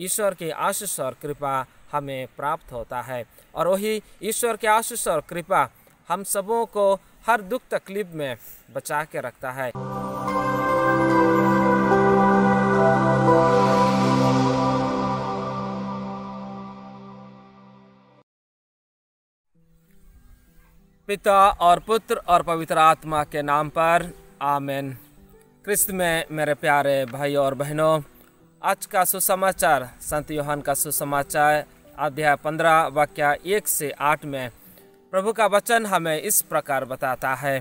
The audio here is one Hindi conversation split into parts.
ईश्वर की आशीष और कृपा हमें प्राप्त होता है। और वही ईश्वर की आशीष और कृपा हम सबों को हर दुख तकलीफ में बचा के रखता है। पिता और पुत्र और पवित्र आत्मा के नाम पर आमीन। क्रिस्त में मेरे प्यारे भाई और बहनों, आज का सुसमाचार संत यूहन्ना का सुसमाचार अध्याय 15 वाक्य 1 से 8 में प्रभु का वचन हमें इस प्रकार बताता है।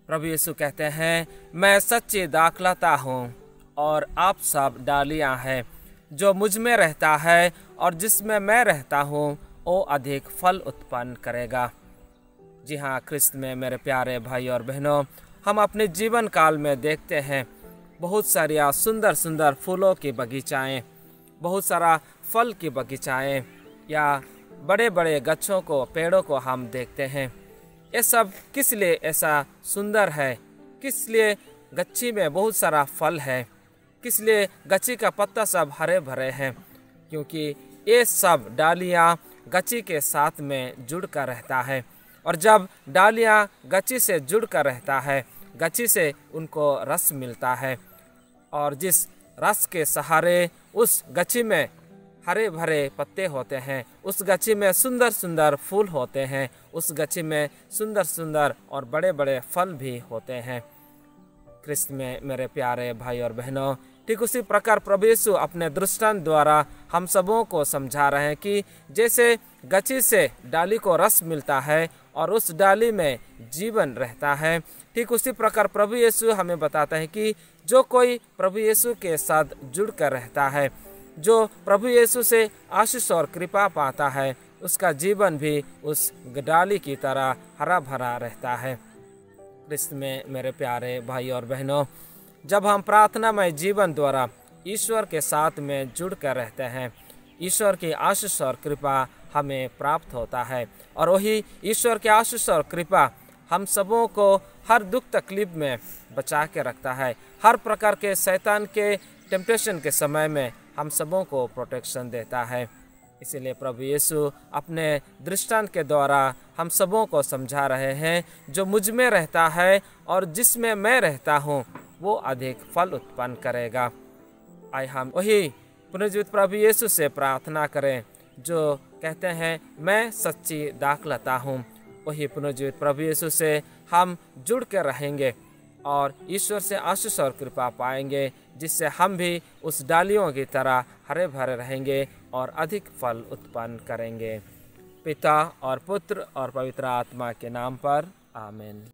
प्रभु यीशु कहते हैं, मैं सच्ची दाखलता हूँ और आप सब डालियाँ हैं। जो मुझ में रहता है और जिसमें मैं रहता हूँ वो अधिक फल उत्पन्न करेगा। जी हाँ, क्रिस्त में मेरे प्यारे भाई और बहनों, हम अपने जीवन काल में देखते हैं बहुत सारी सुंदर सुंदर फूलों की बगीचाएं, बहुत सारा फल की बगीचाएं या बड़े बड़े गच्छों को, पेड़ों को हम देखते हैं। ये सब किस लिए ऐसा सुंदर है? किस लिए गच्छी में बहुत सारा फल है? किस लिए गच्छी का पत्ता सब हरे भरे हैं? क्योंकि ये सब डालियाँ गच्छी के साथ में जुड़ कर रहता है। और जब डालियाँ गच्छी से जुड़ कर रहता है, गच्छी से उनको रस मिलता है। और जिस रस के सहारे उस गच्छी में हरे भरे पत्ते होते हैं, उस गच्छी में सुंदर सुंदर फूल होते हैं, उस गच्छी में सुंदर सुंदर और बड़े बड़े फल भी होते हैं। क्रिस्त में मेरे प्यारे भाई और बहनों, ठीक उसी प्रकार प्रभु यीशु अपने दृष्टांत द्वारा हम सबों को समझा रहे हैं कि जैसे गच्छी से डाली को रस मिलता है और उस डाली में जीवन रहता है, ठीक उसी प्रकार प्रभु यीशु हमें बताता है कि जो कोई प्रभु यीशु के साथ जुड़ कर रहता है, जो प्रभु यीशु से आशीष और कृपा पाता है, उसका जीवन भी उस डाली की तरह हरा भरा रहता है। क्रिस्त में मेरे प्यारे भाई और बहनों, जब हम प्रार्थनामय जीवन द्वारा ईश्वर के साथ में जुड़ कर रहते हैं, ईश्वर की आशीष और कृपा हमें प्राप्त होता है। और वही ईश्वर की आशीष और कृपा हम सबों को हर दुख तकलीफ में बचा के रखता है। हर प्रकार के शैतान के टेम्पटेशन के समय में हम सबों को प्रोटेक्शन देता है। इसीलिए प्रभु यीशु अपने दृष्टांत के द्वारा हम सबों को समझा रहे हैं, जो मुझ में रहता है और जिसमें मैं रहता हूँ वो अधिक फल उत्पन्न करेगा। आइए हम वही पुनर्जीवित प्रभु यीशु से प्रार्थना करें जो कहते हैं, मैं सच्ची दाखलता हूँ। वही पुनर्जीवित प्रभु यीशु से हम जुड़ के रहेंगे और ईश्वर से आशीष और कृपा पाएंगे, जिससे हम भी उस डालियों की तरह हरे भरे रहेंगे और अधिक फल उत्पन्न करेंगे। पिता और पुत्र और पवित्र आत्मा के नाम पर आमीन।